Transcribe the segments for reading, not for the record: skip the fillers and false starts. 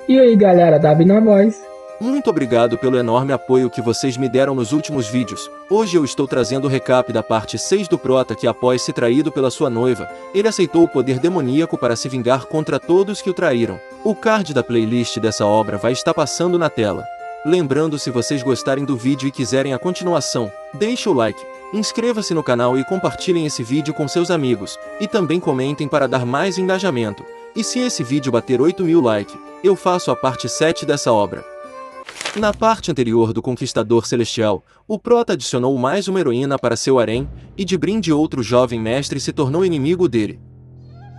E aí galera, Davi na voz. Muito obrigado pelo enorme apoio que vocês me deram nos últimos vídeos. Hoje eu estou trazendo o recap da parte 6 do Prota que, após ser traído pela sua noiva, ele aceitou o poder demoníaco para se vingar contra todos que o traíram. O card da playlist dessa obra vai estar passando na tela. Lembrando, se vocês gostarem do vídeo e quiserem a continuação, deixe o like, inscreva-se no canal e compartilhem esse vídeo com seus amigos, e também comentem para dar mais engajamento. E se esse vídeo bater 8.000 likes, eu faço a parte 7 dessa obra. Na parte anterior do Conquistador Celestial, o Prota adicionou mais uma heroína para seu harém, e de brinde outro jovem mestre se tornou inimigo dele.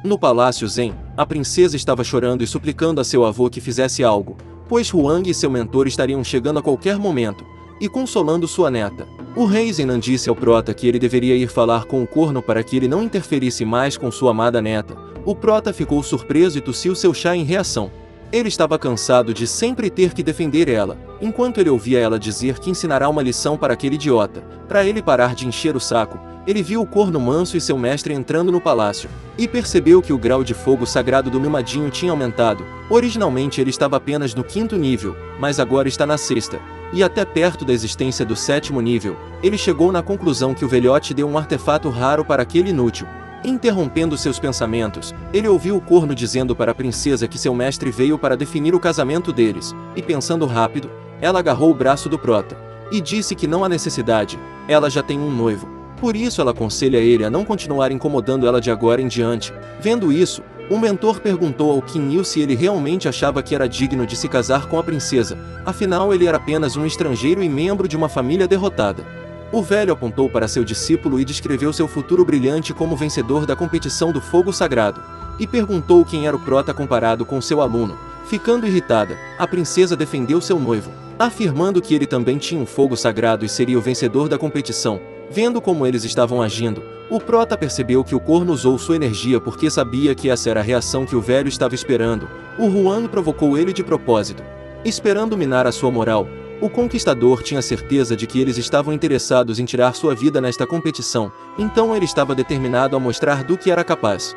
No Palácio Zen, a princesa estava chorando e suplicando a seu avô que fizesse algo, pois Huang e seu mentor estariam chegando a qualquer momento, e consolando sua neta. O rei Zenan disse ao Prota que ele deveria ir falar com o corno para que ele não interferisse mais com sua amada neta. O Prota ficou surpreso e tossiu seu chá em reação. Ele estava cansado de sempre ter que defender ela, enquanto ele ouvia ela dizer que ensinará uma lição para aquele idiota, para ele parar de encher o saco. Ele viu o corno manso e seu mestre entrando no palácio, e percebeu que o grau de fogo sagrado do mimadinho tinha aumentado. Originalmente ele estava apenas no 5º nível, mas agora está na 6ª, e até perto da existência do 7º nível. Ele chegou na conclusão que o velhote deu um artefato raro para aquele inútil. Interrompendo seus pensamentos, ele ouviu o corno dizendo para a princesa que seu mestre veio para definir o casamento deles, e pensando rápido, ela agarrou o braço do Prota, e disse que não há necessidade, ela já tem um noivo. Por isso ela aconselha ele a não continuar incomodando ela de agora em diante. Vendo isso, o mentor perguntou ao Qin Yu se ele realmente achava que era digno de se casar com a princesa, afinal ele era apenas um estrangeiro e membro de uma família derrotada. O velho apontou para seu discípulo e descreveu seu futuro brilhante como vencedor da competição do fogo sagrado, e perguntou quem era o Prota comparado com seu aluno. Ficando irritada, a princesa defendeu seu noivo, afirmando que ele também tinha um fogo sagrado e seria o vencedor da competição. Vendo como eles estavam agindo, o Prota percebeu que o corno usou sua energia porque sabia que essa era a reação que o velho estava esperando. O Huang provocou ele de propósito, esperando minar a sua moral. O Conquistador tinha certeza de que eles estavam interessados em tirar sua vida nesta competição, então ele estava determinado a mostrar do que era capaz.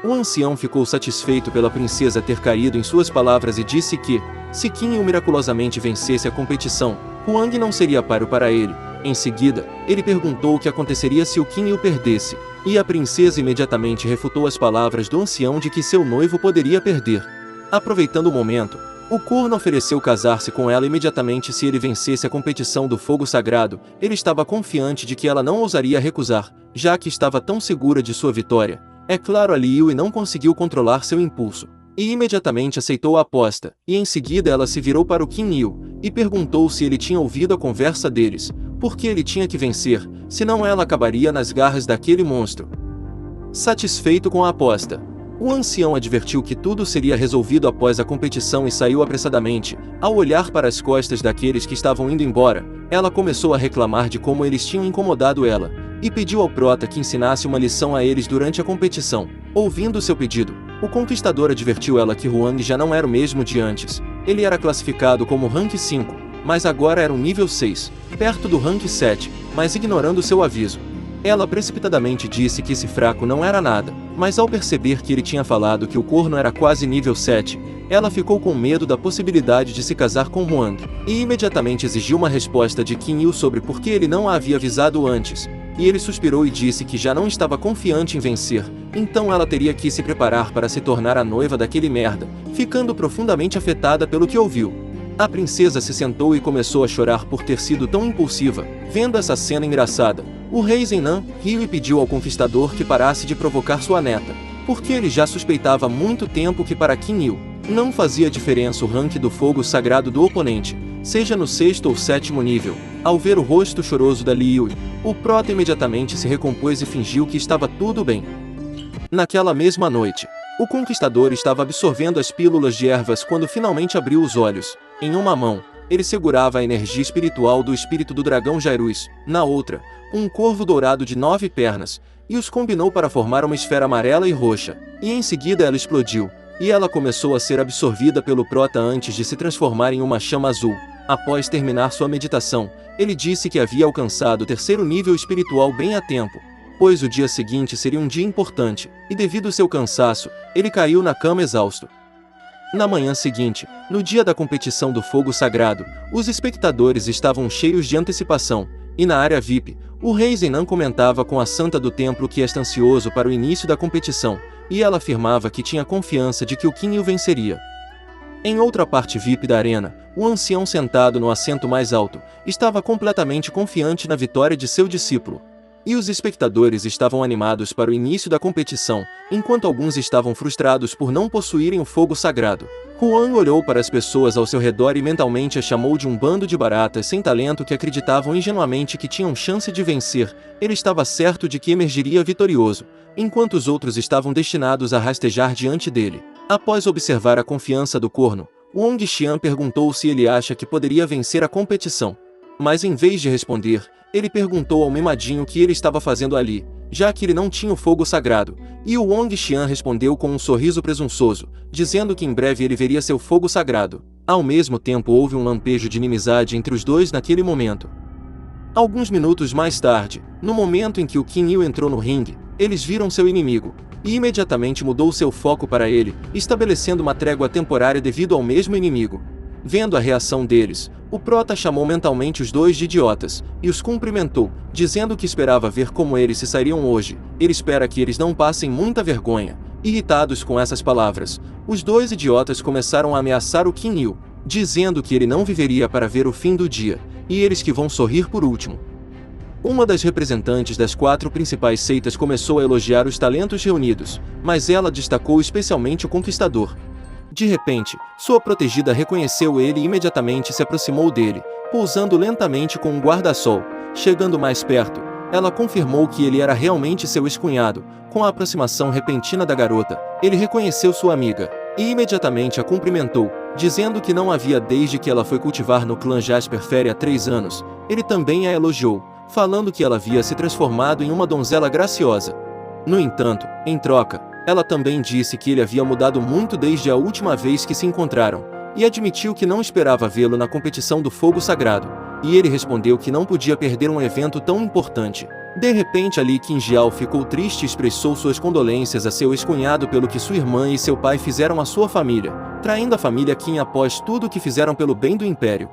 O ancião ficou satisfeito pela princesa ter caído em suas palavras e disse que, se Qin Yu miraculosamente vencesse a competição, Huang não seria páreo para ele. Em seguida, ele perguntou o que aconteceria se o Qin Yu perdesse, e a princesa imediatamente refutou as palavras do ancião de que seu noivo poderia perder. Aproveitando o momento, o corno ofereceu casar-se com ela imediatamente se ele vencesse a competição do fogo sagrado. Ele estava confiante de que ela não ousaria recusar, já que estava tão segura de sua vitória. É claro, a Liu não conseguiu controlar seu impulso, e imediatamente aceitou a aposta, e em seguida ela se virou para o Qin Yu, e perguntou se ele tinha ouvido a conversa deles, porque ele tinha que vencer, senão ela acabaria nas garras daquele monstro. Satisfeito com a aposta, o ancião advertiu que tudo seria resolvido após a competição e saiu apressadamente. Ao olhar para as costas daqueles que estavam indo embora, ela começou a reclamar de como eles tinham incomodado ela, e pediu ao Prota que ensinasse uma lição a eles durante a competição. Ouvindo seu pedido, o Conquistador advertiu ela que Huang já não era o mesmo de antes. Ele era classificado como Rank 5, mas agora era um nível 6, perto do Rank 7, mas ignorando seu aviso. Ela precipitadamente disse que esse fraco não era nada, mas ao perceber que ele tinha falado que o corno era quase nível 7, ela ficou com medo da possibilidade de se casar com Huang, e imediatamente exigiu uma resposta de Qin Yu sobre por que ele não a havia avisado antes, e ele suspirou e disse que já não estava confiante em vencer, então ela teria que se preparar para se tornar a noiva daquele merda, ficando profundamente afetada pelo que ouviu. A princesa se sentou e começou a chorar por ter sido tão impulsiva. Vendo essa cena engraçada, o rei Zenan riu e pediu ao Conquistador que parasse de provocar sua neta, porque ele já suspeitava há muito tempo que para Qin Yu não fazia diferença o rank do fogo sagrado do oponente, seja no 6º ou 7º nível. Ao ver o rosto choroso da Liu, o Prota imediatamente se recompôs e fingiu que estava tudo bem. Naquela mesma noite, o Conquistador estava absorvendo as pílulas de ervas quando finalmente abriu os olhos. Em uma mão, ele segurava a energia espiritual do espírito do dragão Jairus, na outra, um corvo dourado de 9 pernas, e os combinou para formar uma esfera amarela e roxa, e em seguida ela explodiu, e ela começou a ser absorvida pelo Prota antes de se transformar em uma chama azul. Após terminar sua meditação, ele disse que havia alcançado o 3º nível espiritual bem a tempo, pois o dia seguinte seria um dia importante, e devido ao seu cansaço, ele caiu na cama exausto. Na manhã seguinte, no dia da competição do fogo sagrado, os espectadores estavam cheios de antecipação, e na área VIP, o rei Zenan comentava com a santa do templo que está ansioso para o início da competição, e ela afirmava que tinha confiança de que o Qin Yu venceria. Em outra parte VIP da arena, o ancião sentado no assento mais alto, estava completamente confiante na vitória de seu discípulo. E os espectadores estavam animados para o início da competição, enquanto alguns estavam frustrados por não possuírem o fogo sagrado. Huang olhou para as pessoas ao seu redor e mentalmente a chamou de um bando de baratas sem talento que acreditavam ingenuamente que tinham chance de vencer. Ele estava certo de que emergiria vitorioso, enquanto os outros estavam destinados a rastejar diante dele. Após observar a confiança do corno, Wang Xian perguntou se ele acha que poderia vencer a competição. Mas em vez de responder, ele perguntou ao mimadinho o que ele estava fazendo ali, já que ele não tinha o fogo sagrado, e o Wang Xian respondeu com um sorriso presunçoso, dizendo que em breve ele veria seu fogo sagrado. Ao mesmo tempo houve um lampejo de inimizade entre os dois naquele momento. Alguns minutos mais tarde, no momento em que o Qin Yu entrou no ringue, eles viram seu inimigo, e imediatamente mudou seu foco para ele, estabelecendo uma trégua temporária devido ao mesmo inimigo. Vendo a reação deles, o prota chamou mentalmente os dois de idiotas, e os cumprimentou, dizendo que esperava ver como eles se sairiam hoje. Ele espera que eles não passem muita vergonha. Irritados com essas palavras, os dois idiotas começaram a ameaçar o Qin Yu, dizendo que ele não viveria para ver o fim do dia, e eles que vão sorrir por último. Uma das representantes das 4 principais seitas começou a elogiar os talentos reunidos, mas ela destacou especialmente o Conquistador. De repente, sua protegida reconheceu ele e imediatamente se aproximou dele, pousando lentamente com um guarda-sol. Chegando mais perto, ela confirmou que ele era realmente seu ex-cunhado. Com a aproximação repentina da garota, ele reconheceu sua amiga, e imediatamente a cumprimentou, dizendo que não havia desde que ela foi cultivar no clã Jasper Fairy há 3 anos. Ele também a elogiou, falando que ela havia se transformado em uma donzela graciosa. No entanto, em troca, ela também disse que ele havia mudado muito desde a última vez que se encontraram, e admitiu que não esperava vê-lo na competição do fogo sagrado, e ele respondeu que não podia perder um evento tão importante. De repente Li Qingjiao ficou triste e expressou suas condolências a seu ex-cunhado pelo que sua irmã e seu pai fizeram à sua família, traindo a família Qin após tudo o que fizeram pelo bem do império.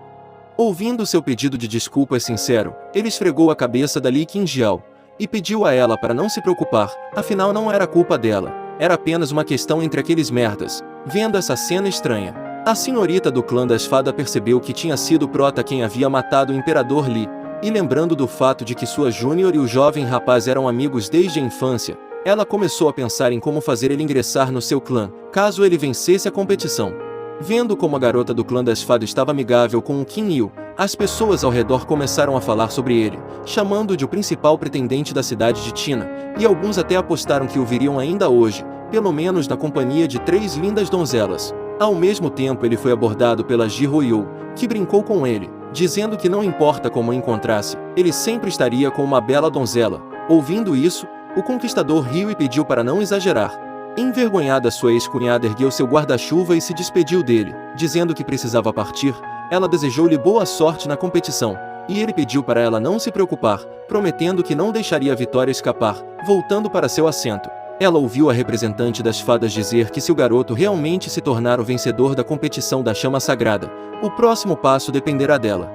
Ouvindo seu pedido de desculpas sincero, ele esfregou a cabeça da Li Qingjiao, e pediu a ela para não se preocupar, afinal não era culpa dela. Era apenas uma questão entre aqueles merdas. Vendo essa cena estranha, a senhorita do clã da espada percebeu que tinha sido Prota quem havia matado o Imperador Li, e lembrando do fato de que sua Júnior e o jovem rapaz eram amigos desde a infância, ela começou a pensar em como fazer ele ingressar no seu clã, caso ele vencesse a competição. Vendo como a garota do clã da espada estava amigável com o Qin Yu, as pessoas ao redor começaram a falar sobre ele, chamando-o de o principal pretendente da cidade de Tina, e alguns até apostaram que o viriam ainda hoje, pelo menos na companhia de 3 lindas donzelas. Ao mesmo tempo ele foi abordado pela Ji Huoyu, que brincou com ele, dizendo que não importa como o encontrasse, ele sempre estaria com uma bela donzela. Ouvindo isso, o conquistador riu e pediu para não exagerar. Envergonhada, sua ex-cunhada ergueu seu guarda-chuva e se despediu dele, dizendo que precisava partir. Ela desejou-lhe boa sorte na competição, e ele pediu para ela não se preocupar, prometendo que não deixaria a vitória escapar, voltando para seu assento. Ela ouviu a representante das fadas dizer que se o garoto realmente se tornar o vencedor da competição da chama sagrada, o próximo passo dependerá dela.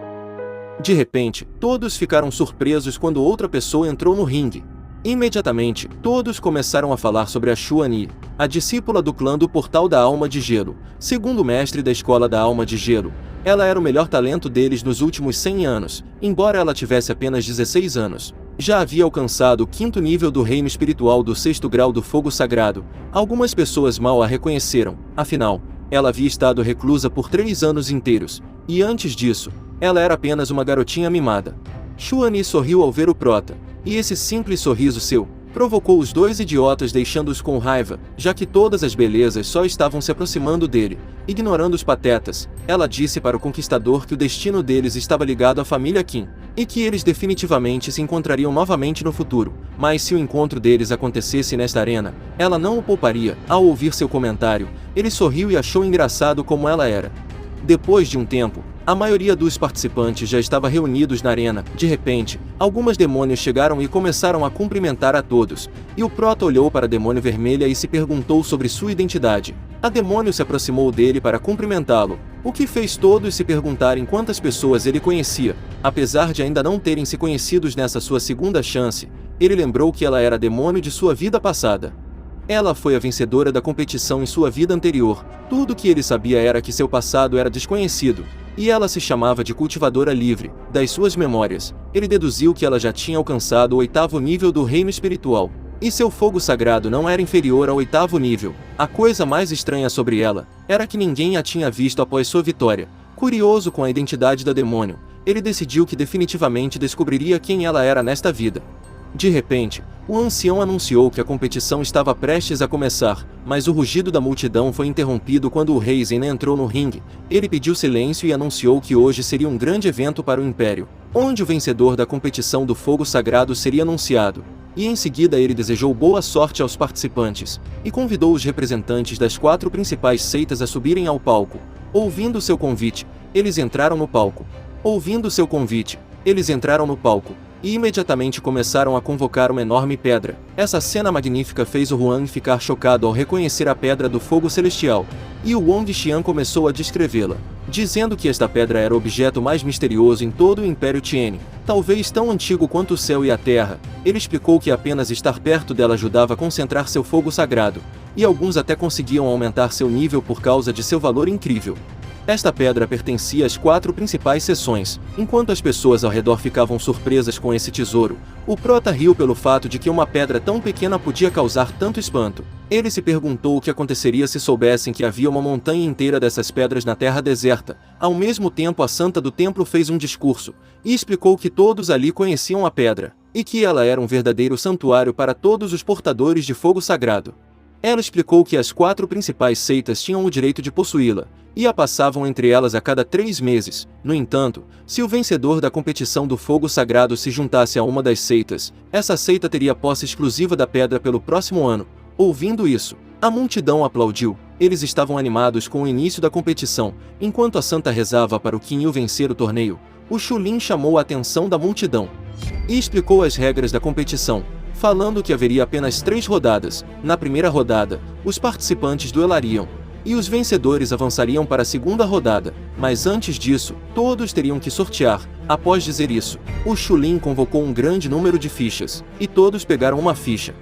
De repente, todos ficaram surpresos quando outra pessoa entrou no ringue. Imediatamente, todos começaram a falar sobre a Xuan-Yi, a discípula do clã do Portal da Alma de Gelo. Segundo o mestre da Escola da Alma de Gelo, ela era o melhor talento deles nos últimos 100 anos, embora ela tivesse apenas 16 anos. Já havia alcançado o 5º nível do reino espiritual do 6º grau do fogo sagrado. Algumas pessoas mal a reconheceram, afinal, ela havia estado reclusa por 3 anos inteiros, e antes disso, ela era apenas uma garotinha mimada. Xuan-Yi sorriu ao ver o prota, e esse simples sorriso seu provocou os dois idiotas, deixando-os com raiva, já que todas as belezas só estavam se aproximando dele, ignorando os patetas. Ela disse para o conquistador que o destino deles estava ligado à família Qin, e que eles definitivamente se encontrariam novamente no futuro, mas se o encontro deles acontecesse nesta arena, ela não o pouparia. Ao ouvir seu comentário, ele sorriu e achou engraçado como ela era. Depois de um tempo, a maioria dos participantes já estava reunidos na arena. De repente, algumas demônios chegaram e começaram a cumprimentar a todos, e o prota olhou para a demônio vermelha e se perguntou sobre sua identidade. A demônio se aproximou dele para cumprimentá-lo, o que fez todos se perguntarem quantas pessoas ele conhecia. Apesar de ainda não terem se conhecidos nessa sua segunda chance, ele lembrou que ela era demônio de sua vida passada. Ela foi a vencedora da competição em sua vida anterior. Tudo que ele sabia era que seu passado era desconhecido, e ela se chamava de cultivadora livre. Das suas memórias, ele deduziu que ela já tinha alcançado o 8º nível do reino espiritual, e seu fogo sagrado não era inferior ao 8º nível. A coisa mais estranha sobre ela era que ninguém a tinha visto após sua vitória. Curioso com a identidade da demônio, ele decidiu que definitivamente descobriria quem ela era nesta vida. De repente, o ancião anunciou que a competição estava prestes a começar, mas o rugido da multidão foi interrompido quando o rei Zen entrou no ringue. Ele pediu silêncio e anunciou que hoje seria um grande evento para o Império, onde o vencedor da competição do fogo sagrado seria anunciado. E em seguida ele desejou boa sorte aos participantes, e convidou os representantes das 4 principais seitas a subirem ao palco. Ouvindo seu convite, eles entraram no palco. E imediatamente começaram a convocar uma enorme pedra. Essa cena magnífica fez o Huang ficar chocado ao reconhecer a Pedra do Fogo Celestial, e o Wang Xian começou a descrevê-la, dizendo que esta pedra era o objeto mais misterioso em todo o Império Tian, talvez tão antigo quanto o céu e a terra. Ele explicou que apenas estar perto dela ajudava a concentrar seu fogo sagrado, e alguns até conseguiam aumentar seu nível por causa de seu valor incrível. Esta pedra pertencia às 4 principais seções. Enquanto as pessoas ao redor ficavam surpresas com esse tesouro, o prota riu pelo fato de que uma pedra tão pequena podia causar tanto espanto. Ele se perguntou o que aconteceria se soubessem que havia uma montanha inteira dessas pedras na terra deserta. Ao mesmo tempo, a santa do templo fez um discurso, e explicou que todos ali conheciam a pedra, e que ela era um verdadeiro santuário para todos os portadores de fogo sagrado. Ela explicou que as 4 principais seitas tinham o direito de possuí-la, e a passavam entre elas a cada 3 meses. No entanto, se o vencedor da competição do fogo sagrado se juntasse a uma das seitas, essa seita teria posse exclusiva da pedra pelo próximo ano. Ouvindo isso, a multidão aplaudiu. Eles estavam animados com o início da competição. Enquanto a santa rezava para o Qin Yu vencer o torneio, o Xulin chamou a atenção da multidão e explicou as regras da competição, falando que haveria apenas 3 rodadas. Na primeira rodada, os participantes duelariam, e os vencedores avançariam para a segunda rodada, mas antes disso, todos teriam que sortear. Após dizer isso, o Xulin convocou um grande número de fichas, e todos pegaram uma ficha.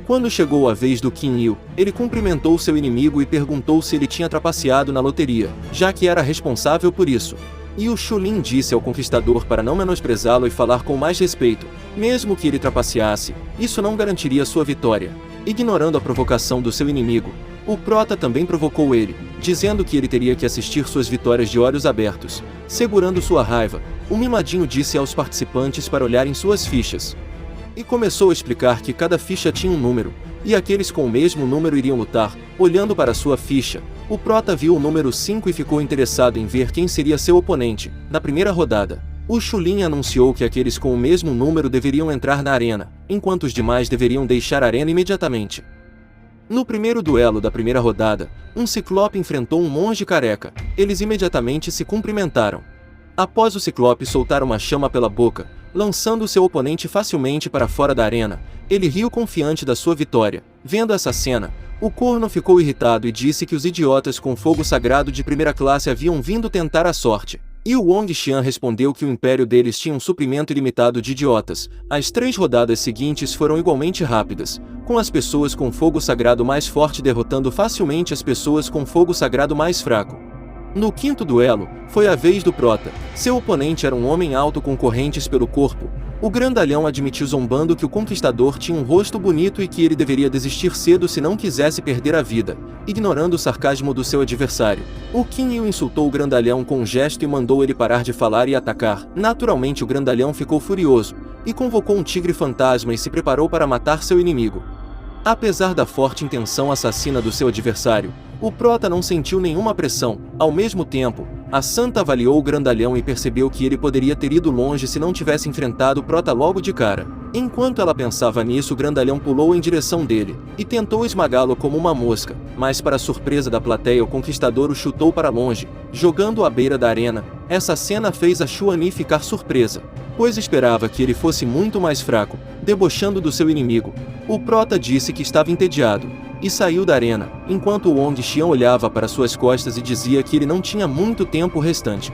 Quando chegou a vez do Qin Yu, ele cumprimentou seu inimigo e perguntou se ele tinha trapaceado na loteria, já que era responsável por isso. E o Xulin disse ao conquistador para não menosprezá-lo e falar com mais respeito. Mesmo que ele trapaceasse, isso não garantiria sua vitória. Ignorando a provocação do seu inimigo, o prota também provocou ele, dizendo que ele teria que assistir suas vitórias de olhos abertos. Segurando sua raiva, o mimadinho disse aos participantes para olharem suas fichas, e começou a explicar que cada ficha tinha um número, e aqueles com o mesmo número iriam lutar. Olhando para sua ficha, o prota viu o número 5 e ficou interessado em ver quem seria seu oponente. Na primeira rodada, o Xulin anunciou que aqueles com o mesmo número deveriam entrar na arena, enquanto os demais deveriam deixar a arena imediatamente. No primeiro duelo da primeira rodada, um ciclope enfrentou um monge careca. Eles imediatamente se cumprimentaram. Após o ciclope soltar uma chama pela boca, lançando seu oponente facilmente para fora da arena, ele riu confiante da sua vitória. Vendo essa cena, o corno ficou irritado e disse que os idiotas com fogo sagrado de primeira classe haviam vindo tentar a sorte. E o Wang Xian respondeu que o império deles tinha um suprimento ilimitado de idiotas. As 3 rodadas seguintes foram igualmente rápidas, com as pessoas com fogo sagrado mais forte derrotando facilmente as pessoas com fogo sagrado mais fraco. No 5º duelo, foi a vez do prota. Seu oponente era um homem alto com correntes pelo corpo. O grandalhão admitiu zombando que o conquistador tinha um rosto bonito e que ele deveria desistir cedo se não quisesse perder a vida, ignorando o sarcasmo do seu adversário. O Qin Yu insultou o grandalhão com um gesto e mandou ele parar de falar e atacar. Naturalmente o grandalhão ficou furioso, e convocou um tigre fantasma e se preparou para matar seu inimigo. Apesar da forte intenção assassina do seu adversário, o prota não sentiu nenhuma pressão. Ao mesmo tempo, a santa avaliou o grandalhão e percebeu que ele poderia ter ido longe se não tivesse enfrentado o prota logo de cara. Enquanto ela pensava nisso, o grandalhão pulou em direção dele, e tentou esmagá-lo como uma mosca, mas para surpresa da plateia o conquistador o chutou para longe, jogando-o à beira da arena. Essa cena fez a Xuani ficar surpresa, pois esperava que ele fosse muito mais fraco. Debochando do seu inimigo, o prota disse que estava entediado, e saiu da arena, enquanto o Wong Xian olhava para suas costas e dizia que ele não tinha muito tempo restante.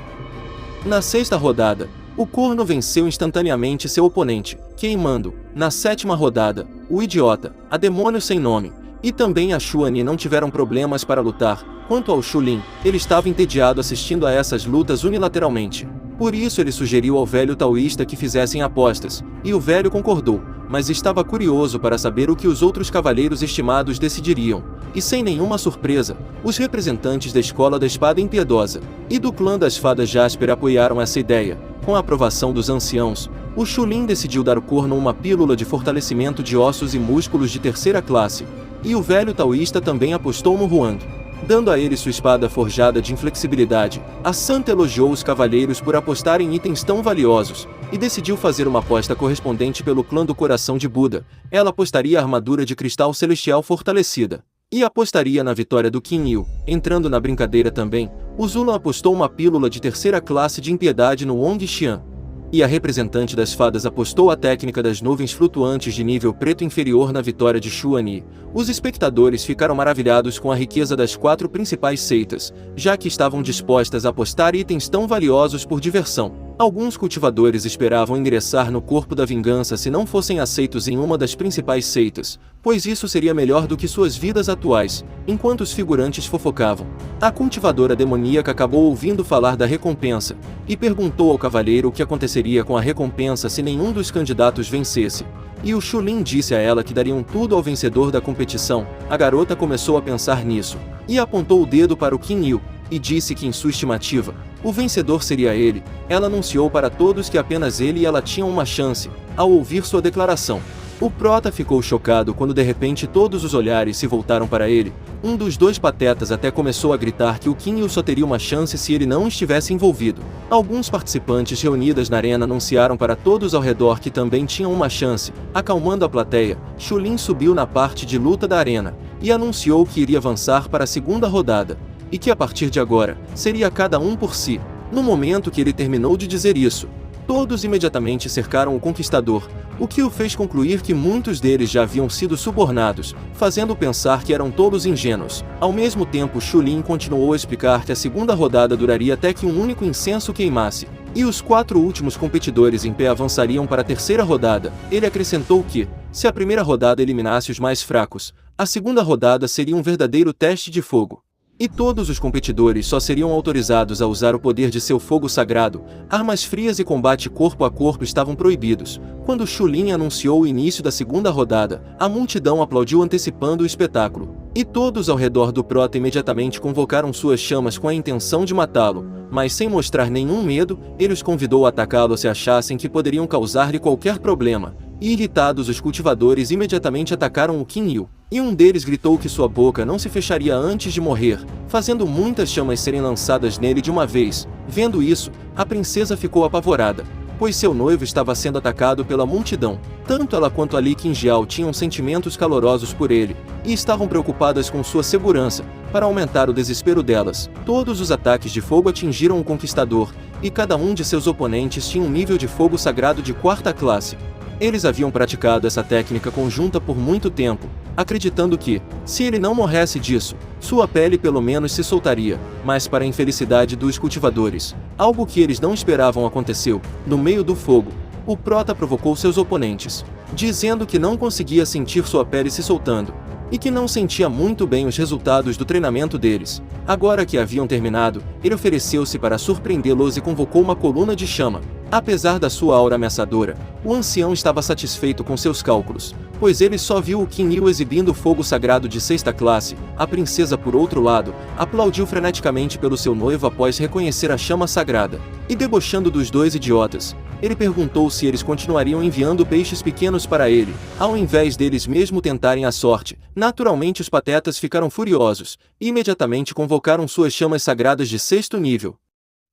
Na sexta rodada, o corno venceu instantaneamente seu oponente, queimando. Na sétima rodada, o idiota, a demônio sem nome, e também a Xuan não tiveram problemas para lutar. Quanto ao Xulin, ele estava entediado assistindo a essas lutas unilateralmente. Por isso ele sugeriu ao velho taoísta que fizessem apostas, e o velho concordou, mas estava curioso para saber o que os outros cavaleiros estimados decidiriam. E sem nenhuma surpresa, os representantes da Escola da Espada Impiedosa e do clã das Fadas Jasper apoiaram essa ideia. Com a aprovação dos anciãos, o Xulin decidiu dar ao corno uma pílula de fortalecimento de ossos e músculos de terceira classe, e o velho taoísta também apostou no Huang, dando a ele sua espada forjada de inflexibilidade. A santa elogiou os cavalheiros por apostar em itens tão valiosos, e decidiu fazer uma aposta correspondente pelo clã do coração de Buda. Ela apostaria a armadura de cristal celestial fortalecida, e apostaria na vitória do Qin Yu. Entrando na brincadeira também, o Zula apostou uma pílula de terceira classe de impiedade no Wong Xian. E a representante das fadas apostou a técnica das nuvens flutuantes de nível preto inferior na vitória de Xuan Yi. Os espectadores ficaram maravilhados com a riqueza das 4 principais seitas, já que estavam dispostas a apostar itens tão valiosos por diversão. Alguns cultivadores esperavam ingressar no corpo da vingança se não fossem aceitos em uma das principais seitas, pois isso seria melhor do que suas vidas atuais. Enquanto os figurantes fofocavam, a cultivadora demoníaca acabou ouvindo falar da recompensa, e perguntou ao cavaleiro o que aconteceria com a recompensa se nenhum dos candidatos vencesse. E o Xulin disse a ela que dariam tudo ao vencedor da competição. A garota começou a pensar nisso, e apontou o dedo para o Qin Yu, e disse que em sua estimativa, o vencedor seria ele. Ela anunciou para todos que apenas ele e ela tinham uma chance. Ao ouvir sua declaração, o prota ficou chocado quando de repente todos os olhares se voltaram para ele. Um dos dois patetas até começou a gritar que o Qin Yu só teria uma chance se ele não estivesse envolvido. Alguns participantes reunidos na arena anunciaram para todos ao redor que também tinham uma chance. Acalmando a plateia, Xulin subiu na parte de luta da arena, e anunciou que iria avançar para a segunda rodada, e que a partir de agora, seria cada um por si. No momento que ele terminou de dizer isso, todos imediatamente cercaram o conquistador, o que o fez concluir que muitos deles já haviam sido subornados, fazendo pensar que eram todos ingênuos. Ao mesmo tempo, Xulin continuou a explicar que a segunda rodada duraria até que um único incenso queimasse, e os 4 últimos competidores em pé avançariam para a terceira rodada. Ele acrescentou que, se a primeira rodada eliminasse os mais fracos, a segunda rodada seria um verdadeiro teste de fogo. E todos os competidores só seriam autorizados a usar o poder de seu fogo sagrado. Armas frias e combate corpo a corpo estavam proibidos. Quando Xulin anunciou o início da segunda rodada, a multidão aplaudiu antecipando o espetáculo. E todos ao redor do prota imediatamente convocaram suas chamas com a intenção de matá-lo, mas sem mostrar nenhum medo, ele os convidou a atacá-lo se achassem que poderiam causar-lhe qualquer problema. E irritados, os cultivadores imediatamente atacaram o Qin Yu, e um deles gritou que sua boca não se fecharia antes de morrer, fazendo muitas chamas serem lançadas nele de uma vez. Vendo isso, a princesa ficou apavorada, pois seu noivo estava sendo atacado pela multidão. Tanto ela quanto a Li Qingjiao tinham sentimentos calorosos por ele, e estavam preocupadas com sua segurança. Para aumentar o desespero delas, todos os ataques de fogo atingiram o conquistador, e cada um de seus oponentes tinha um nível de fogo sagrado de 4ª classe. Eles haviam praticado essa técnica conjunta por muito tempo, acreditando que, se ele não morresse disso, sua pele pelo menos se soltaria. Mas para a infelicidade dos cultivadores, algo que eles não esperavam aconteceu. No meio do fogo, o prota provocou seus oponentes, dizendo que não conseguia sentir sua pele se soltando, e que não sentia muito bem os resultados do treinamento deles. Agora que haviam terminado, ele ofereceu-se para surpreendê-los e convocou uma coluna de chama. Apesar da sua aura ameaçadora, o ancião estava satisfeito com seus cálculos, pois ele só viu o Qin Yu exibindo o fogo sagrado de 6ª classe. A princesa, por outro lado, aplaudiu freneticamente pelo seu noivo após reconhecer a chama sagrada. E debochando dos dois idiotas, ele perguntou se eles continuariam enviando peixes pequenos para ele, ao invés deles mesmo tentarem a sorte. Naturalmente os patetas ficaram furiosos, e imediatamente convocaram suas chamas sagradas de 6º nível.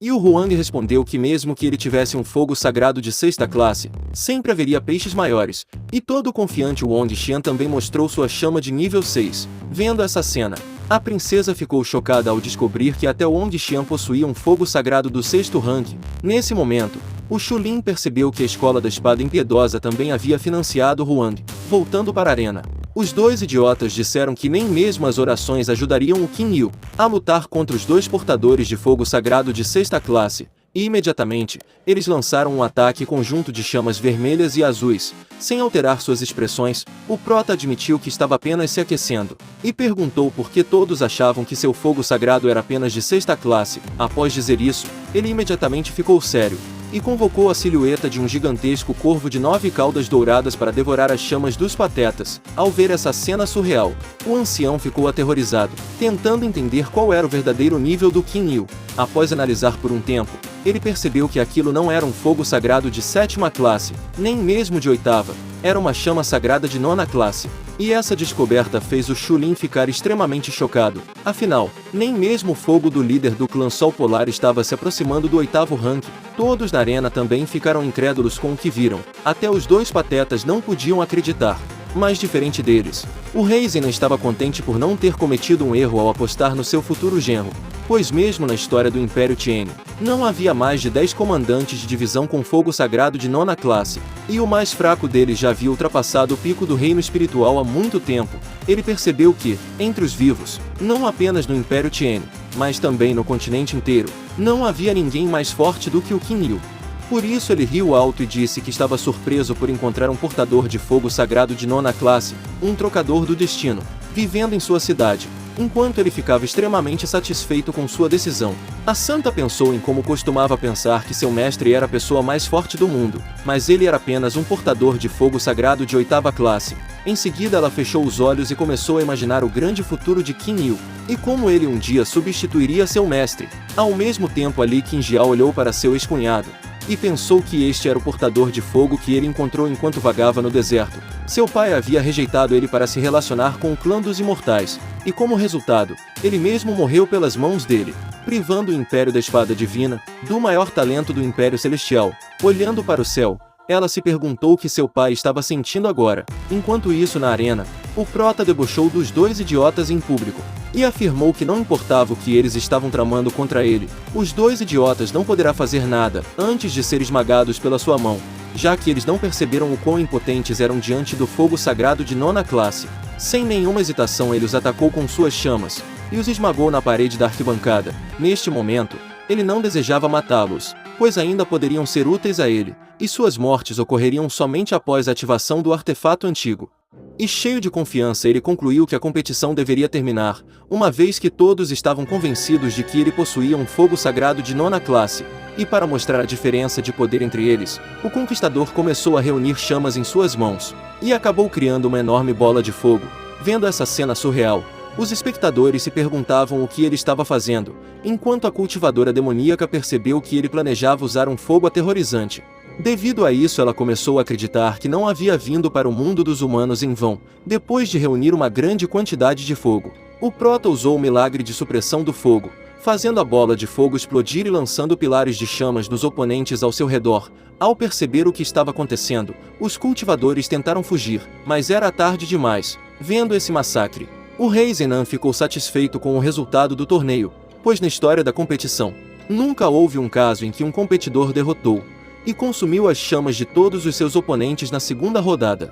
E o Huang respondeu que mesmo que ele tivesse um fogo sagrado de 6ª classe, sempre haveria peixes maiores, e todo confiante Wong Xian também mostrou sua chama de nível 6. Vendo essa cena, a princesa ficou chocada ao descobrir que até Wong Xian possuía um fogo sagrado do 6º rank. Nesse momento, o Xulin percebeu que a Escola da Espada Impiedosa também havia financiado Huang. Voltando para a arena, Os dois idiotas disseram que nem mesmo as orações ajudariam o Qin Yu a lutar contra os dois portadores de fogo sagrado de 6ª classe, e imediatamente, eles lançaram um ataque conjunto de chamas vermelhas e azuis. Sem alterar suas expressões, o prota admitiu que estava apenas se aquecendo, e perguntou por que todos achavam que seu fogo sagrado era apenas de 6ª classe. Após dizer isso, ele imediatamente ficou sério, e convocou a silhueta de um gigantesco corvo de 9 caudas douradas para devorar as chamas dos patetas. Ao ver essa cena surreal, o ancião ficou aterrorizado, tentando entender qual era o verdadeiro nível do Qin Yu. Após analisar por um tempo, ele percebeu que aquilo não era um fogo sagrado de 7ª classe, nem mesmo de 8ª, era uma chama sagrada de 9ª classe. E essa descoberta fez o Xu Lin ficar extremamente chocado. Afinal, nem mesmo o fogo do líder do clã Sol Polar estava se aproximando do 8º rank. Todos na arena também ficaram incrédulos com o que viram. Até os dois patetas não podiam acreditar. Mas diferente deles, o rei Zenan estava contente por não ter cometido um erro ao apostar no seu futuro genro, pois mesmo na história do Império Tian, não havia mais de 10 comandantes de divisão com fogo sagrado de 9ª classe, e o mais fraco deles já havia ultrapassado o pico do reino espiritual há muito tempo. Ele percebeu que, entre os vivos, não apenas no Império Tian, mas também no continente inteiro, não havia ninguém mais forte do que o Qin Yu. Por isso ele riu alto e disse que estava surpreso por encontrar um portador de fogo sagrado de 9ª classe, um trocador do destino, vivendo em sua cidade. Enquanto ele ficava extremamente satisfeito com sua decisão, a santa pensou em como costumava pensar que seu mestre era a pessoa mais forte do mundo, mas ele era apenas um portador de fogo sagrado de 8ª classe. Em seguida ela fechou os olhos e começou a imaginar o grande futuro de Qin Yu, e como ele um dia substituiria seu mestre. Ao mesmo tempo ali Qin Jiao olhou para seu ex-cunhado, e pensou que este era o portador de fogo que ele encontrou enquanto vagava no deserto. Seu pai havia rejeitado ele para se relacionar com o clã dos imortais, e como resultado, ele mesmo morreu pelas mãos dele, privando o Império da Espada Divina do maior talento do Império Celestial. Olhando para o céu, ela se perguntou o que seu pai estava sentindo agora. Enquanto isso na arena, o prota debochou dos dois idiotas em público, e afirmou que não importava o que eles estavam tramando contra ele, os dois idiotas não poderá fazer nada antes de ser esmagados pela sua mão, já que eles não perceberam o quão impotentes eram diante do fogo sagrado de 9ª classe. Sem nenhuma hesitação ele os atacou com suas chamas, e os esmagou na parede da arquibancada. Neste momento, ele não desejava matá-los, pois ainda poderiam ser úteis a ele, e suas mortes ocorreriam somente após a ativação do artefato antigo. E cheio de confiança ele concluiu que a competição deveria terminar, uma vez que todos estavam convencidos de que ele possuía um fogo sagrado de 9ª classe, e para mostrar a diferença de poder entre eles, o conquistador começou a reunir chamas em suas mãos, e acabou criando uma enorme bola de fogo. Vendo essa cena surreal, os espectadores se perguntavam o que ele estava fazendo, enquanto a cultivadora demoníaca percebeu que ele planejava usar um fogo aterrorizante. Devido a isso ela começou a acreditar que não havia vindo para o mundo dos humanos em vão. Depois de reunir uma grande quantidade de fogo, o prota usou o milagre de supressão do fogo, fazendo a bola de fogo explodir e lançando pilares de chamas nos oponentes ao seu redor. Ao perceber o que estava acontecendo, os cultivadores tentaram fugir, mas era tarde demais. Vendo esse massacre, o rei Zenan ficou satisfeito com o resultado do torneio, pois na história da competição, nunca houve um caso em que um competidor derrotou e consumiu as chamas de todos os seus oponentes na segunda rodada.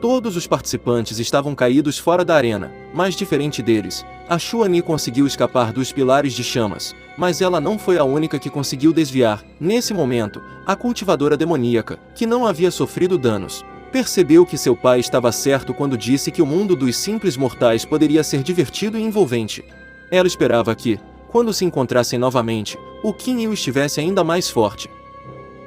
Todos os participantes estavam caídos fora da arena, mas diferente deles, a Xuani conseguiu escapar dos pilares de chamas, mas ela não foi a única que conseguiu desviar. Nesse momento, a cultivadora demoníaca, que não havia sofrido danos, percebeu que seu pai estava certo quando disse que o mundo dos simples mortais poderia ser divertido e envolvente. Ela esperava que, quando se encontrassem novamente, o Qin Yu estivesse ainda mais forte.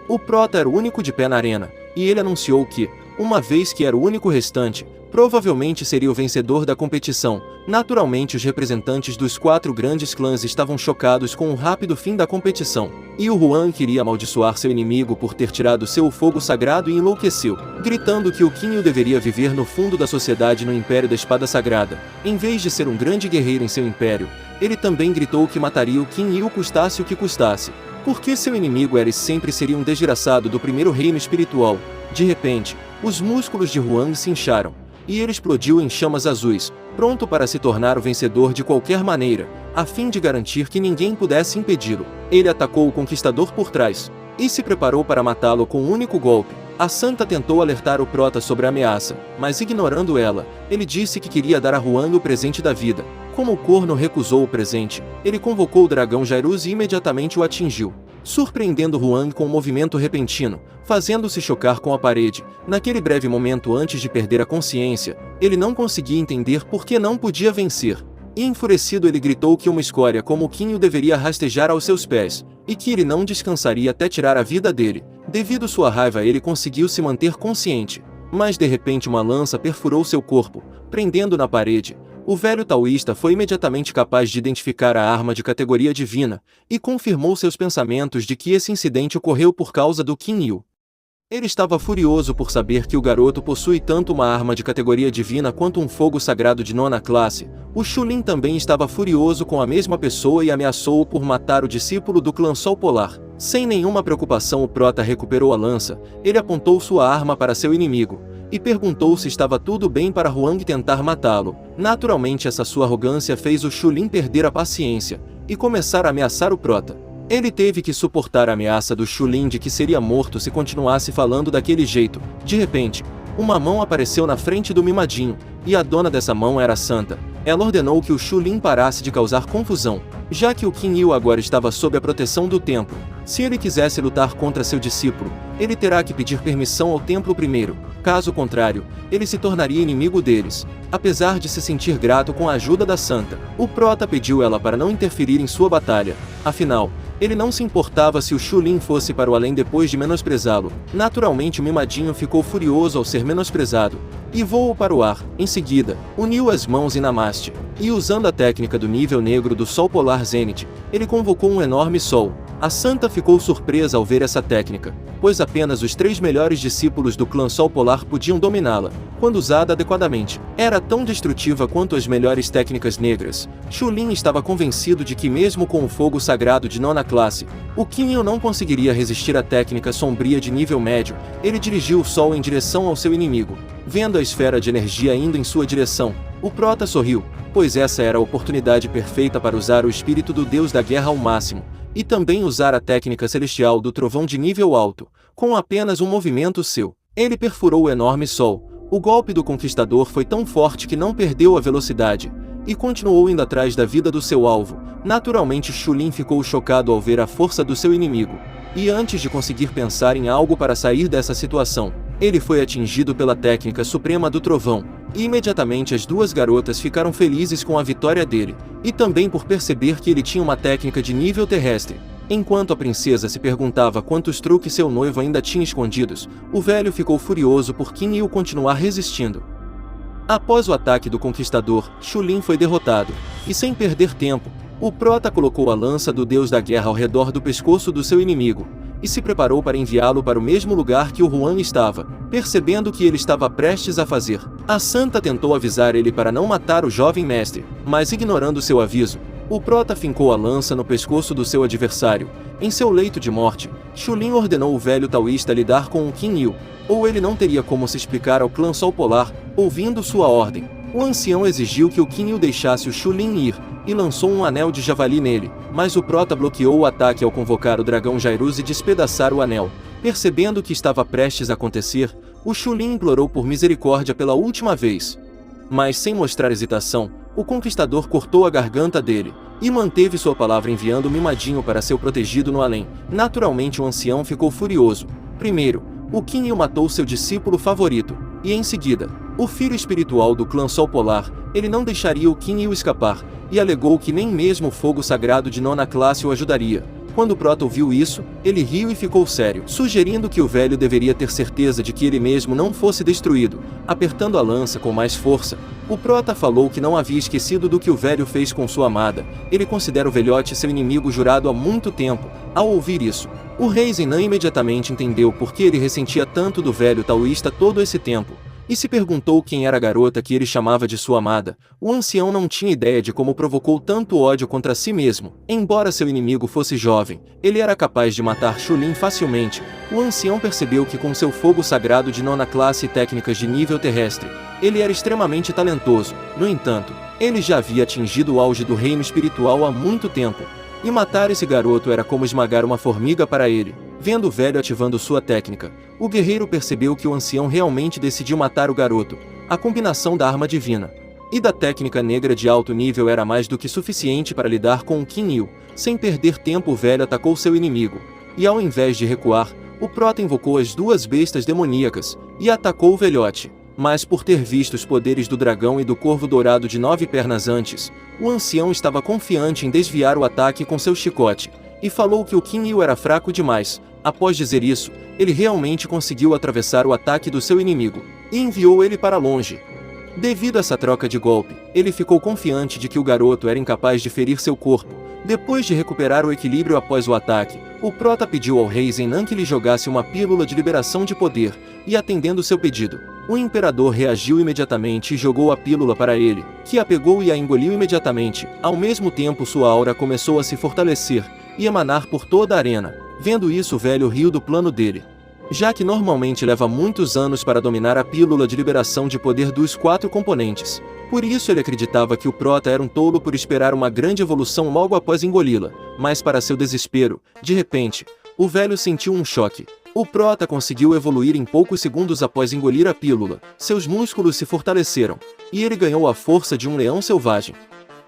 O prota era o único de pé na arena, e ele anunciou que, uma vez que era o único restante, provavelmente seria o vencedor da competição. Naturalmente os representantes dos 4 grandes clãs estavam chocados com o rápido fim da competição, e o Huan queria amaldiçoar seu inimigo por ter tirado seu fogo sagrado e enlouqueceu, gritando que o Qin Yu deveria viver no fundo da sociedade no Império da Espada Sagrada, em vez de ser um grande guerreiro em seu império. Ele também gritou que mataria o Qin Yu custasse o que custasse, porque seu inimigo era e sempre seria um desgraçado do primeiro reino espiritual. De repente, os músculos de Huan se incharam, e ele explodiu em chamas azuis, pronto para se tornar o vencedor de qualquer maneira, a fim de garantir que ninguém pudesse impedi-lo. Ele atacou o conquistador por trás, e se preparou para matá-lo com um único golpe. A santa tentou alertar o prota sobre a ameaça, mas ignorando ela, ele disse que queria dar a Huang o presente da vida. Como o corno recusou o presente, ele convocou o dragão Jairus e imediatamente o atingiu, surpreendendo Huang com um movimento repentino, fazendo-se chocar com a parede. Naquele breve momento antes de perder a consciência, ele não conseguia entender por que não podia vencer. E enfurecido ele gritou que uma escória como o Qin o deveria rastejar aos seus pés, e que ele não descansaria até tirar a vida dele. Devido sua raiva ele conseguiu se manter consciente, mas de repente uma lança perfurou seu corpo, prendendo na parede. O velho taoísta foi imediatamente capaz de identificar a arma de categoria divina, e confirmou seus pensamentos de que esse incidente ocorreu por causa do Qin Yu. Ele estava furioso por saber que o garoto possui tanto uma arma de categoria divina quanto um fogo sagrado de 9ª classe. O Xulin também estava furioso com a mesma pessoa e ameaçou-o por matar o discípulo do clã Sol Polar. Sem nenhuma preocupação o prota recuperou a lança, ele apontou sua arma para seu inimigo, e perguntou se estava tudo bem para Huang tentar matá-lo. Naturalmente essa sua arrogância fez o Xulin perder a paciência, e começar a ameaçar o prota. Ele teve que suportar a ameaça do Xulin de que seria morto se continuasse falando daquele jeito. De repente, uma mão apareceu na frente do mimadinho, e a dona dessa mão era a santa. Ela ordenou que o Xulin parasse de causar confusão, já que o Qin Yu agora estava sob a proteção do templo. Se ele quisesse lutar contra seu discípulo, ele terá que pedir permissão ao templo primeiro. Caso contrário, ele se tornaria inimigo deles. Apesar de se sentir grato com a ajuda da santa, o prota pediu ela para não interferir em sua batalha. Afinal, ele não se importava se o Xulin fosse para o além depois de menosprezá-lo. Naturalmente o mimadinho ficou furioso ao ser menosprezado, e voou para o ar. Em seguida, uniu as mãos em Namaste, e usando a técnica do nível negro do Sol Polar Zenith, ele convocou um enorme sol. A santa ficou surpresa ao ver essa técnica, pois apenas os 3 melhores discípulos do clã Sol Polar podiam dominá-la, quando usada adequadamente. Era tão destrutiva quanto as melhores técnicas negras. Xulin estava convencido de que mesmo com o fogo sagrado de 9ª classe, o Qin Yu não conseguiria resistir à técnica sombria de nível médio. Ele dirigiu o sol em direção ao seu inimigo. Vendo a esfera de energia indo em sua direção, o prota sorriu, pois essa era a oportunidade perfeita para usar o espírito do deus da guerra ao máximo, e também usar a técnica celestial do trovão de nível alto. Com apenas um movimento seu, ele perfurou o enorme sol. O golpe do conquistador foi tão forte que não perdeu a velocidade, e continuou indo atrás da vida do seu alvo. Naturalmente Xulin ficou chocado ao ver a força do seu inimigo, e antes de conseguir pensar em algo para sair dessa situação, ele foi atingido pela técnica suprema do trovão, e imediatamente as 2 garotas ficaram felizes com a vitória dele, e também por perceber que ele tinha uma técnica de nível terrestre. Enquanto a princesa se perguntava quantos truques seu noivo ainda tinha escondidos, o velho ficou furioso por Qin Yu continuar resistindo. Após o ataque do conquistador, Xulin foi derrotado, e sem perder tempo, o prota colocou a lança do deus da guerra ao redor do pescoço do seu inimigo, e se preparou para enviá-lo para o mesmo lugar que o Huang estava. Percebendo o que ele estava prestes a fazer, a santa tentou avisar ele para não matar o jovem mestre, mas ignorando seu aviso, o prota fincou a lança no pescoço do seu adversário. Em seu leito de morte, Xulin ordenou o velho taoísta lidar com o Qin Yu, ou ele não teria como se explicar ao clã Sol Polar. Ouvindo sua ordem, o ancião exigiu que o Qin Yu deixasse o Xulin ir, e lançou um anel de javali nele, mas o prota bloqueou o ataque ao convocar o dragão Jairus e despedaçar o anel. Percebendo o que estava prestes a acontecer, o Xulin implorou por misericórdia pela última vez. Mas sem mostrar hesitação, o conquistador cortou a garganta dele, e manteve sua palavra enviando o mimadinho para seu protegido no além. Naturalmente o ancião ficou furioso. Primeiro, o Qin Yu matou seu discípulo favorito, e em seguida, o filho espiritual do clã Sol Polar. Ele não deixaria o Qin Yu escapar, e alegou que nem mesmo o fogo sagrado de 9ª classe o ajudaria. Quando o prota ouviu isso, ele riu e ficou sério, sugerindo que o velho deveria ter certeza de que ele mesmo não fosse destruído. Apertando a lança com mais força, o prota falou que não havia esquecido do que o velho fez com sua amada. Ele considera o velhote seu inimigo jurado há muito tempo. Ao ouvir isso, o rei Zenan imediatamente entendeu por que ele ressentia tanto do velho taoísta todo esse tempo, e se perguntou quem era a garota que ele chamava de sua amada. O ancião não tinha ideia de como provocou tanto ódio contra si mesmo. Embora seu inimigo fosse jovem, ele era capaz de matar Xulin facilmente. O ancião percebeu que com seu fogo sagrado de 9ª classe e técnicas de nível terrestre, ele era extremamente talentoso. No entanto, ele já havia atingido o auge do reino espiritual há muito tempo, e matar esse garoto era como esmagar uma formiga para ele. Vendo o velho ativando sua técnica, o guerreiro percebeu que o ancião realmente decidiu matar o garoto. A combinação da arma divina e da técnica negra de alto nível era mais do que suficiente para lidar com o Qin Yu. Sem perder tempo, o velho atacou seu inimigo. E ao invés de recuar, o prota invocou as duas bestas demoníacas e atacou o velhote. Mas por ter visto os poderes do dragão e do corvo dourado de 9 pernas antes, o ancião estava confiante em desviar o ataque com seu chicote, e falou que o Qin Yu era fraco demais. Após dizer isso, ele realmente conseguiu atravessar o ataque do seu inimigo, e enviou ele para longe. Devido a essa troca de golpe, ele ficou confiante de que o garoto era incapaz de ferir seu corpo. Depois de recuperar o equilíbrio após o ataque, o prota pediu ao rei Zenan que lhe jogasse uma pílula de liberação de poder, e atendendo seu pedido, o imperador reagiu imediatamente e jogou a pílula para ele, que a pegou e a engoliu imediatamente. Ao mesmo tempo, sua aura começou a se fortalecer e emanar por toda a arena. Vendo isso, o velho riu do plano dele, já que normalmente leva muitos anos para dominar a pílula de liberação de poder dos 4 componentes. Por isso ele acreditava que o prota era um tolo por esperar uma grande evolução logo após engoli-la, mas para seu desespero, de repente, o velho sentiu um choque. O prota conseguiu evoluir em poucos segundos após engolir a pílula, seus músculos se fortaleceram, e ele ganhou a força de um leão selvagem.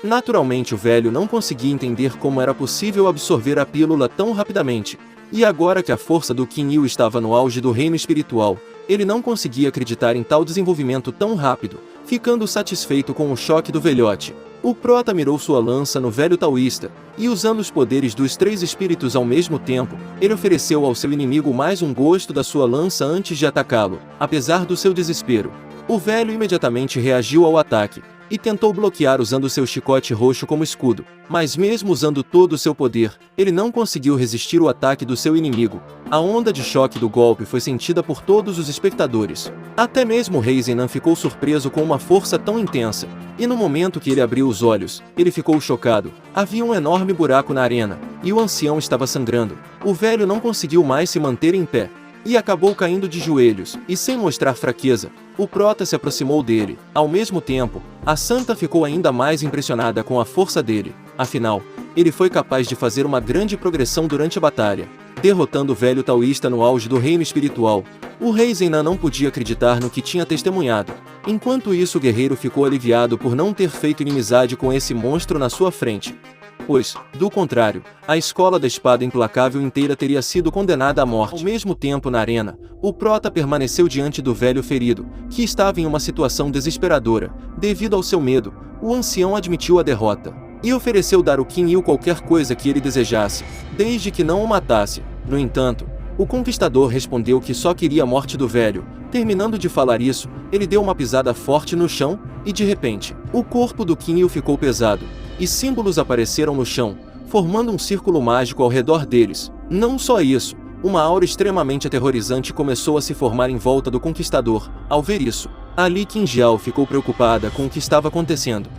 Naturalmente o velho não conseguia entender como era possível absorver a pílula tão rapidamente, e agora que a força do Qin Yu estava no auge do reino espiritual, ele não conseguia acreditar em tal desenvolvimento tão rápido. Ficando satisfeito com o choque do velhote, o prota mirou sua lança no velho taoísta, e usando os poderes dos 3 espíritos ao mesmo tempo, ele ofereceu ao seu inimigo mais um gosto da sua lança antes de atacá-lo. Apesar do seu desespero, o velho imediatamente reagiu ao ataque, e tentou bloquear usando seu chicote roxo como escudo, mas mesmo usando todo o seu poder, ele não conseguiu resistir ao ataque do seu inimigo. A onda de choque do golpe foi sentida por todos os espectadores. Até mesmo o rei Zenan ficou surpreso com uma força tão intensa, e no momento que ele abriu os olhos, ele ficou chocado. Havia um enorme buraco na arena, e o ancião estava sangrando. O velho não conseguiu mais se manter em pé, e acabou caindo de joelhos, e sem mostrar fraqueza, o prota se aproximou dele. Ao mesmo tempo, a santa ficou ainda mais impressionada com a força dele. Afinal, ele foi capaz de fazer uma grande progressão durante a batalha, derrotando o velho taoísta no auge do reino espiritual. O rei Zenan não podia acreditar no que tinha testemunhado. Enquanto isso, o guerreiro ficou aliviado por não ter feito inimizade com esse monstro na sua frente, pois, do contrário, a escola da espada implacável inteira teria sido condenada à morte. Ao mesmo tempo, na arena, o prota permaneceu diante do velho ferido, que estava em uma situação desesperadora. Devido ao seu medo, o ancião admitiu a derrota, e ofereceu dar ao Qin Yu qualquer coisa que ele desejasse, desde que não o matasse. No entanto, o conquistador respondeu que só queria a morte do velho. Terminando de falar isso, ele deu uma pisada forte no chão, e de repente, o corpo do Qin Yu ficou pesado, e símbolos apareceram no chão, formando um círculo mágico ao redor deles. Não só isso, uma aura extremamente aterrorizante começou a se formar em volta do conquistador. Ao ver isso, a Li Qingjiao ficou preocupada com o que estava acontecendo.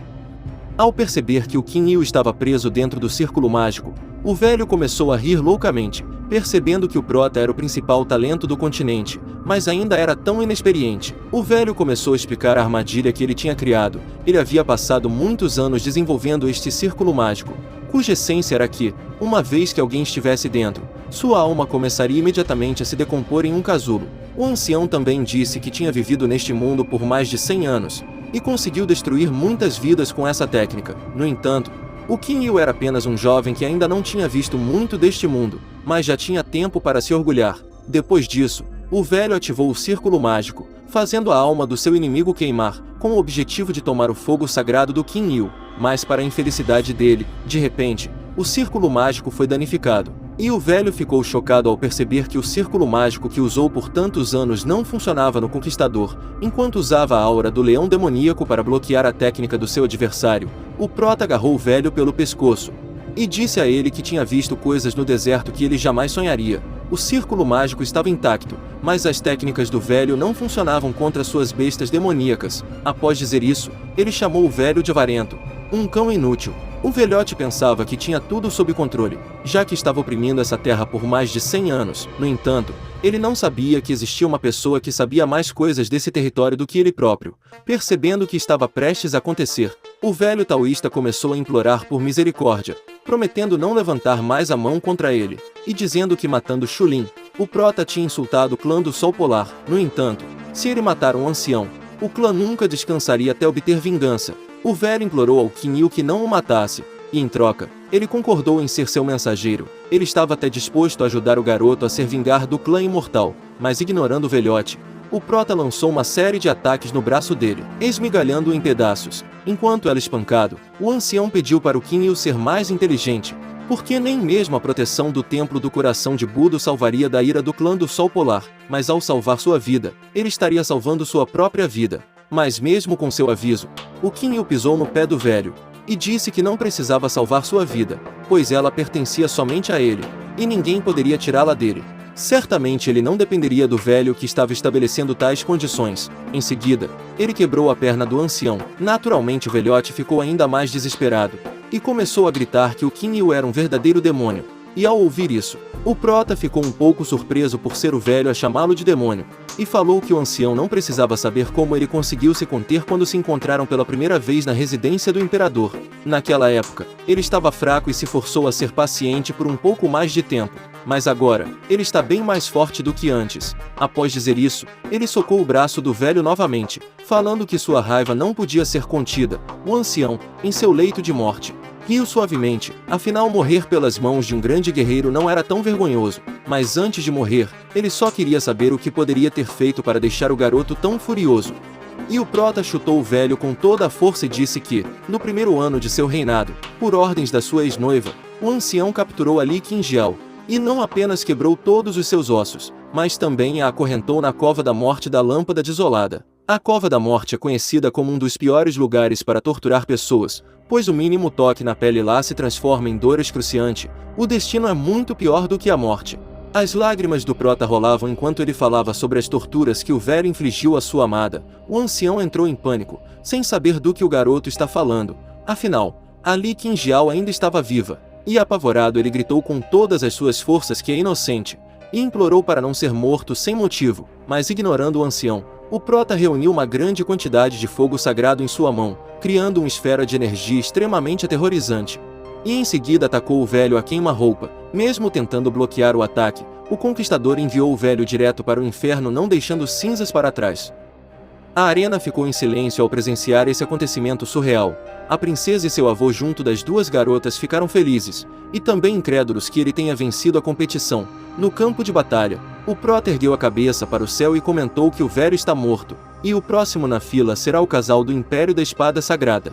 Ao perceber que o Qin Yu estava preso dentro do círculo mágico, o velho começou a rir loucamente, percebendo que o prota era o principal talento do continente, mas ainda era tão inexperiente. O velho começou a explicar a armadilha que ele tinha criado. Ele havia passado muitos anos desenvolvendo este círculo mágico, cuja essência era que, uma vez que alguém estivesse dentro, sua alma começaria imediatamente a se decompor em um casulo. O ancião também disse que tinha vivido neste mundo por mais de 100 anos, e conseguiu destruir muitas vidas com essa técnica. No entanto, o Qin Yu era apenas um jovem que ainda não tinha visto muito deste mundo, mas já tinha tempo para se orgulhar. Depois disso, o velho ativou o círculo mágico, fazendo a alma do seu inimigo queimar, com o objetivo de tomar o fogo sagrado do Qin Yu. Mas para a infelicidade dele, de repente, o círculo mágico foi danificado, e o velho ficou chocado ao perceber que o círculo mágico que usou por tantos anos não funcionava no conquistador. Enquanto usava a aura do leão demoníaco para bloquear a técnica do seu adversário, o prota agarrou o velho pelo pescoço e disse a ele que tinha visto coisas no deserto que ele jamais sonharia. O círculo mágico estava intacto, mas as técnicas do velho não funcionavam contra suas bestas demoníacas. Após dizer isso, ele chamou o velho de avarento, um cão inútil. O velhote pensava que tinha tudo sob controle, já que estava oprimindo essa terra por mais de 100 anos. No entanto, ele não sabia que existia uma pessoa que sabia mais coisas desse território do que ele próprio. Percebendo o que estava prestes a acontecer, o velho taoísta começou a implorar por misericórdia, prometendo não levantar mais a mão contra ele. e dizendo que matando Chulin, o Prota tinha insultado o clã do Sol Polar. No entanto, se ele matar um ancião, o clã nunca descansaria até obter vingança. O velho implorou ao Qin Yu que não o matasse, e em troca, ele concordou em ser seu mensageiro. Ele estava até disposto a ajudar o garoto a se vingar do clã imortal, mas ignorando o velhote, o Prota lançou uma série de ataques no braço dele, esmigalhando-o em pedaços. Enquanto era espancado, o ancião pediu para o Qin Yu ser mais inteligente, porque nem mesmo a proteção do Templo do Coração de Buda o salvaria da ira do clã do Sol Polar, mas ao salvar sua vida, ele estaria salvando sua própria vida. Mas mesmo com seu aviso, o Qin Yu pisou no pé do velho, e disse que não precisava salvar sua vida, pois ela pertencia somente a ele, e ninguém poderia tirá-la dele. Certamente ele não dependeria do velho que estava estabelecendo tais condições. Em seguida, ele quebrou a perna do ancião. Naturalmente o velhote ficou ainda mais desesperado, e começou a gritar que o Qin Yu era um verdadeiro demônio. E ao ouvir isso, o Prota ficou um pouco surpreso por ser o velho a chamá-lo de demônio, e falou que o ancião não precisava saber como ele conseguiu se conter quando se encontraram pela primeira vez na residência do imperador. Naquela época, ele estava fraco e se forçou a ser paciente por um pouco mais de tempo, mas agora, ele está bem mais forte do que antes. Após dizer isso, ele socou o braço do velho novamente, falando que sua raiva não podia ser contida. O ancião, em seu leito de morte, riu suavemente, afinal morrer pelas mãos de um grande guerreiro não era tão vergonhoso, mas antes de morrer, ele só queria saber o que poderia ter feito para deixar o garoto tão furioso. E o Prota chutou o velho com toda a força e disse que, no primeiro ano de seu reinado, por ordens da sua ex-noiva, o ancião capturou Li Qingjiao, e não apenas quebrou todos os seus ossos, mas também a acorrentou na Cova da Morte da Lâmpada Desolada. A Cova da Morte é conhecida como um dos piores lugares para torturar pessoas, pois o mínimo toque na pele lá se transforma em dor excruciante. O destino é muito pior do que a morte. As lágrimas do Prota rolavam enquanto ele falava sobre as torturas que o velho infligiu à sua amada. O ancião entrou em pânico, sem saber do que o garoto está falando. Afinal, a Li Qingjiao ainda estava viva, e apavorado ele gritou com todas as suas forças que é inocente, e implorou para não ser morto sem motivo. Mas ignorando o ancião, o Prota reuniu uma grande quantidade de fogo sagrado em sua mão, criando uma esfera de energia extremamente aterrorizante. E em seguida atacou o velho a queima-roupa. Mesmo tentando bloquear o ataque, o conquistador enviou o velho direto para o inferno, não deixando cinzas para trás. A arena ficou em silêncio ao presenciar esse acontecimento surreal. A princesa e seu avô junto das duas garotas ficaram felizes, e também incrédulos que ele tenha vencido a competição. No campo de batalha, o Prota ergueu a cabeça para o céu e comentou que o velho está morto, e o próximo na fila será o casal do Império da Espada Sagrada.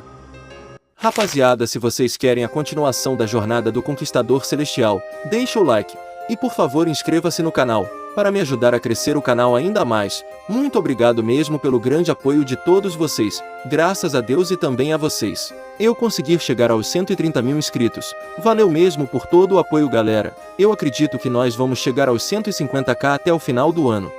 Rapaziada, se vocês querem a continuação da jornada do Conquistador Celestial, deixa o like, e por favor inscreva-se no canal, para me ajudar a crescer o canal ainda mais. Muito obrigado mesmo pelo grande apoio de todos vocês, graças a Deus e também a vocês. Eu consegui chegar aos 130 mil inscritos, valeu mesmo por todo o apoio galera, eu acredito que nós vamos chegar aos 150k até o final do ano.